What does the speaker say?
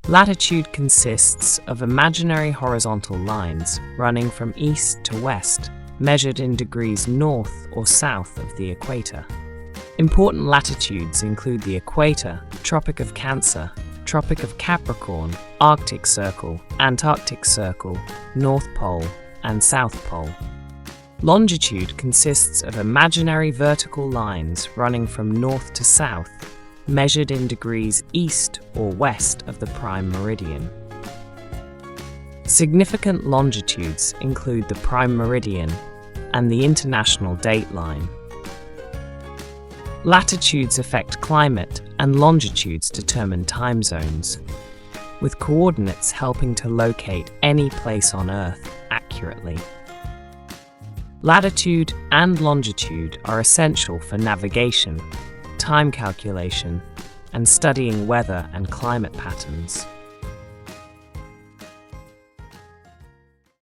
Latitude consists of imaginary horizontal lines running from east to west, measured in degrees north or south of the equator. Important latitudes include the Equator, Tropic of Cancer, Tropic of Capricorn, Arctic Circle, Antarctic Circle, North Pole, and South Pole. Longitude consists of imaginary vertical lines running from north to south, measured in degrees east or west of the prime meridian. Significant longitudes include the prime meridian and the international dateline. Latitudes affect climate and longitudes determine time zones, with coordinates helping to locate any place on Earth accurately. Latitude and longitude are essential for navigation, time calculation, and studying weather and climate patterns.